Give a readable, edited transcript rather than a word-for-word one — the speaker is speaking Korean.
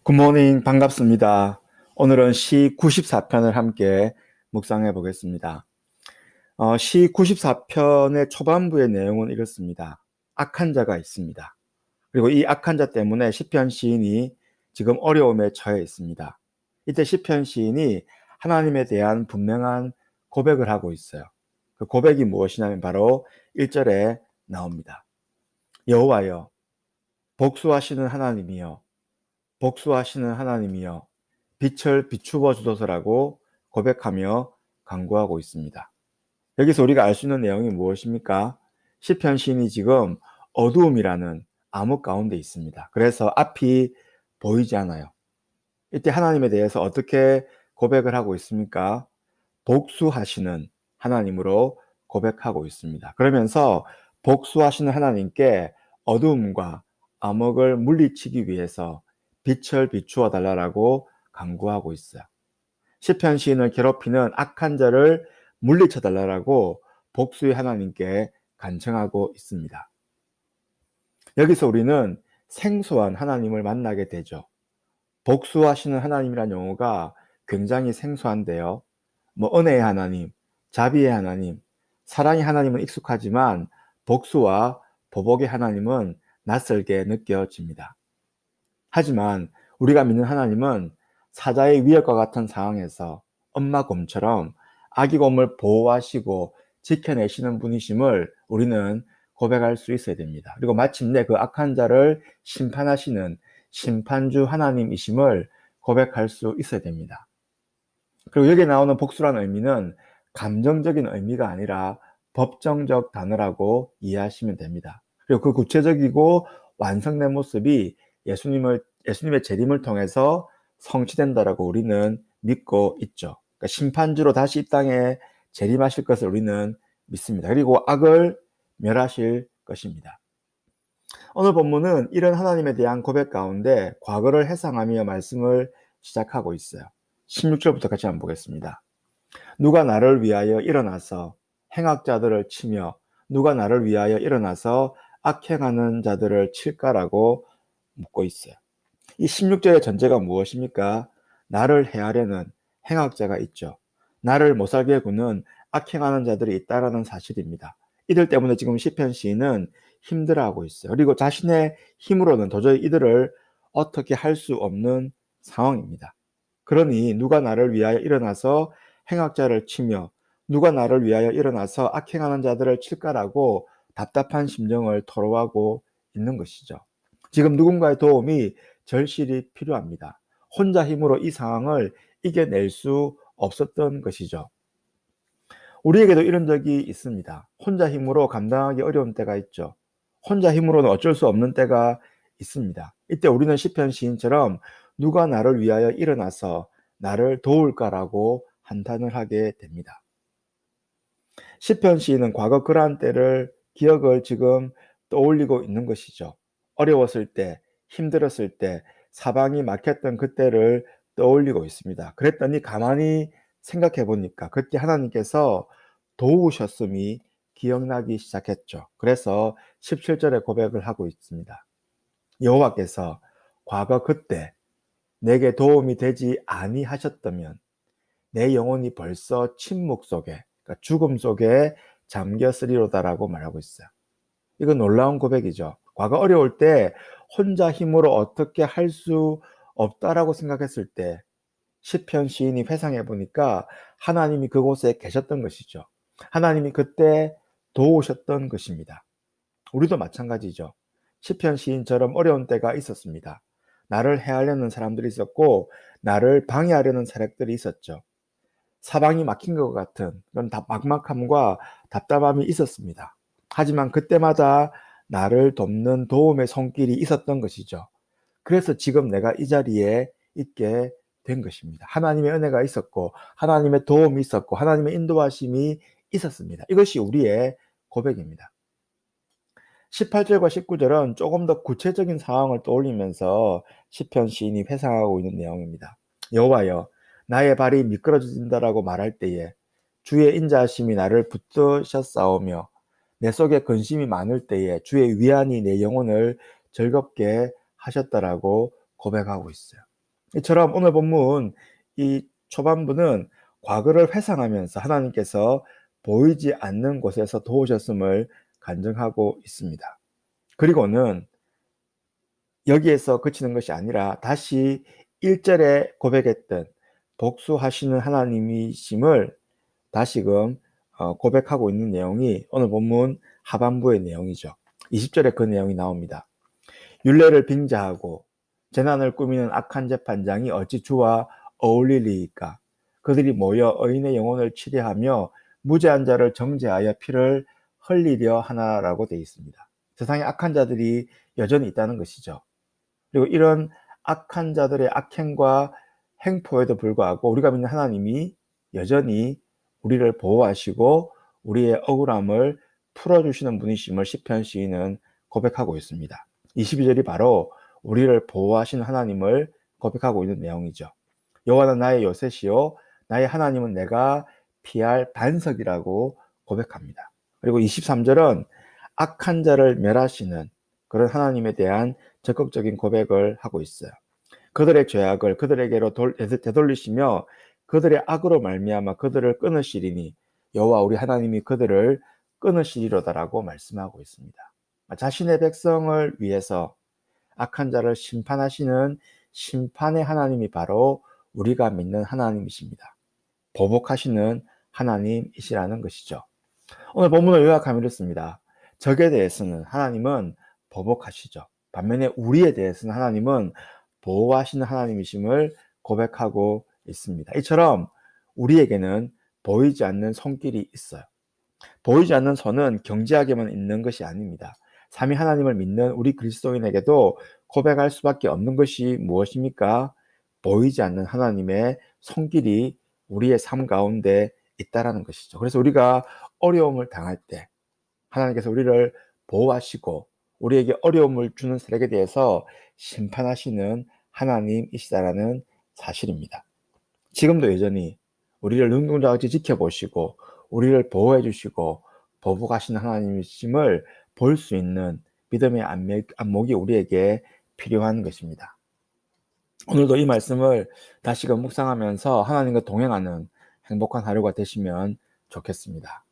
굿모닝 반갑습니다. 오늘은 시 94편을 함께 묵상해 보겠습니다. 시 94편의 초반부의 내용은 이렇습니다. 악한 자가 있습니다. 그리고 이 악한 자 때문에 시편 시인이 지금 어려움에 처해 있습니다. 이때 시편 시인이 하나님에 대한 분명한 고백을 하고 있어요. 그 고백이 무엇이냐면 바로 1절에 나옵니다. 여호와여, 복수하시는 하나님이여, 복수하시는 하나님이여 빛을 비추어 주소서라고 고백하며 간구하고 있습니다. 여기서 우리가 알 수 있는 내용이 무엇입니까? 시편 시인이 지금 어두움이라는 암흑 가운데 있습니다. 그래서 앞이 보이지 않아요. 이때 하나님에 대해서 어떻게 고백을 하고 있습니까? 복수하시는 하나님으로 고백하고 있습니다. 그러면서 복수하시는 하나님께 어두움과 암흑을 물리치기 위해서 빛을 비추어 달라고 간구하고 있어요. 시편 시인을 괴롭히는 악한 자를 물리쳐 달라고 복수의 하나님께 간청하고 있습니다. 여기서 우리는 생소한 하나님을 만나게 되죠. 복수하시는 하나님이라는 용어가 굉장히 생소한데요. 은혜의 하나님, 자비의 하나님, 사랑의 하나님은 익숙하지만 복수와 보복의 하나님은 낯설게 느껴집니다. 하지만 우리가 믿는 하나님은 사자의 위협과 같은 상황에서 엄마 곰처럼 아기 곰을 보호하시고 지켜내시는 분이심을 우리는 고백할 수 있어야 됩니다. 그리고 마침내 그 악한 자를 심판하시는 심판주 하나님이심을 고백할 수 있어야 됩니다. 그리고 여기에 나오는 복수라는 의미는 감정적인 의미가 아니라 법정적 단어라고 이해하시면 됩니다. 그리고 그 구체적이고 완성된 모습이 예수님의 재림을 통해서 성취된다라고 우리는 믿고 있죠. 그러니까 심판주로 다시 이 땅에 재림하실 것을 우리는 믿습니다. 그리고 악을 멸하실 것입니다. 오늘 본문은 이런 하나님에 대한 고백 가운데 과거를 회상하며 말씀을 시작하고 있어요. 16절부터 같이 한번 보겠습니다. 누가 나를 위하여 일어나서 행악자들을 치며 누가 나를 위하여 일어나서 악행하는 자들을 칠까라고 묻고 있어요. 이 16절의 전제가 무엇입니까? 나를 해하려는 행악자가 있죠. 나를 못살게 구는 악행하는 자들이 있다라는 사실입니다. 이들 때문에 지금 시편 시인은 힘들어하고 있어요. 그리고 자신의 힘으로는 도저히 이들을 어떻게 할 수 없는 상황입니다. 그러니 누가 나를 위하여 일어나서 행악자를 치며 누가 나를 위하여 일어나서 악행하는 자들을 칠까라고 답답한 심정을 토로하고 있는 것이죠. 지금 누군가의 도움이 절실히 필요합니다. 혼자 힘으로 이 상황을 이겨낼 수 없었던 것이죠. 우리에게도 이런 적이 있습니다. 혼자 힘으로 감당하기 어려운 때가 있죠. 혼자 힘으로는 어쩔 수 없는 때가 있습니다. 이때 우리는 시편 시인처럼 누가 나를 위하여 일어나서 나를 도울까라고 한탄을 하게 됩니다. 시편 시인은 과거 그러한 때를 기억을 지금 떠올리고 있는 것이죠. 어려웠을 때, 힘들었을 때, 사방이 막혔던 그때를 떠올리고 있습니다. 그랬더니 가만히 생각해 보니까 그때 하나님께서 도우셨음이 기억나기 시작했죠. 그래서 17절에 고백을 하고 있습니다. 여호와께서 과거 그때 내게 도움이 되지 아니하셨다면 내 영혼이 벌써 침묵 속에, 그러니까 죽음 속에 잠겼으리로다라고 말하고 있어요. 이건 놀라운 고백이죠. 과거 어려울 때 혼자 힘으로 어떻게 할 수 없다라고 생각했을 때 시편 시인이 회상해 보니까 하나님이 그곳에 계셨던 것이죠. 하나님이 그때 도우셨던 것입니다. 우리도 마찬가지죠. 시편 시인처럼 어려운 때가 있었습니다. 나를 해하려는 사람들이 있었고 나를 방해하려는 세력들이 있었죠. 사방이 막힌 것 같은 그런 막막함과 답답함이 있었습니다. 하지만 그때마다 나를 돕는 도움의 손길이 있었던 것이죠. 그래서 지금 내가 이 자리에 있게 된 것입니다. 하나님의 은혜가 있었고 하나님의 도움이 있었고 하나님의 인도하심이 있었습니다. 이것이 우리의 고백입니다. 18절과 19절은 조금 더 구체적인 상황을 떠올리면서 시편 시인이 회상하고 있는 내용입니다. 여호와여, 나의 발이 미끄러진다라고 말할 때에 주의 인자하심이 나를 붙드셨사오며 내 속에 근심이 많을 때에 주의 위안이 내 영혼을 즐겁게 하셨다라고 고백하고 있어요. 이처럼 오늘 본문 이 초반부는 과거를 회상하면서 하나님께서 보이지 않는 곳에서 도우셨음을 간증하고 있습니다. 그리고는 여기에서 그치는 것이 아니라 다시 1절에 고백했던 복수하시는 하나님이심을 다시금 고백하고 있는 내용이 오늘 본문 하반부의 내용이죠. 20절에 그 내용이 나옵니다. 율례를 빙자하고 재난을 꾸미는 악한 재판장이 어찌 주와 어울리리이까. 그들이 모여 의인의 영혼을 치려하며 무죄한 자를 정죄하여 피를 흘리려 하나라고 되어 있습니다. 세상에 악한 자들이 여전히 있다는 것이죠. 그리고 이런 악한 자들의 악행과 행포에도 불구하고 우리가 믿는 하나님이 여전히 우리를 보호하시고 우리의 억울함을 풀어주시는 분이심을 시편 시인은 고백하고 있습니다. 22절이 바로 우리를 보호하시는 하나님을 고백하고 있는 내용이죠. 여호와는 나의 요새시요 나의 하나님은 내가 피할 반석이라고 고백합니다. 그리고 23절은 악한 자를 멸하시는 그런 하나님에 대한 적극적인 고백을 하고 있어요. 그들의 죄악을 그들에게로 되돌리시며 그들의 악으로 말미암아 그들을 끊으시리니 여호와 우리 하나님이 그들을 끊으시리로다라고 말씀하고 있습니다. 자신의 백성을 위해서 악한 자를 심판하시는 심판의 하나님이 바로 우리가 믿는 하나님이십니다. 보복하시는 하나님이시라는 것이죠. 오늘 본문을 요약하면 이렇습니다. 적에 대해서는 하나님은 보복하시죠. 반면에 우리에 대해서는 하나님은 보호하시는 하나님이심을 고백하고 있습니다. 이처럼 우리에게는 보이지 않는 손길이 있어요. 보이지 않는 손은 경제하게만 있는 것이 아닙니다. 삼위 하나님을 믿는 우리 그리스도인에게도 고백할 수밖에 없는 것이 무엇입니까? 보이지 않는 하나님의 손길이 우리의 삶 가운데 있다라는 것이죠. 그래서 우리가 어려움을 당할 때 하나님께서 우리를 보호하시고 우리에게 어려움을 주는 세력에 대해서 심판하시는 하나님이시다라는 사실입니다. 지금도 여전히 우리를 눈동자같이 지켜보시고 우리를 보호해 주시고 보복하시는 하나님이심을 볼 수 있는 믿음의 안목이 우리에게 필요한 것입니다. 오늘도 이 말씀을 다시금 묵상하면서 하나님과 동행하는 행복한 하루가 되시면 좋겠습니다.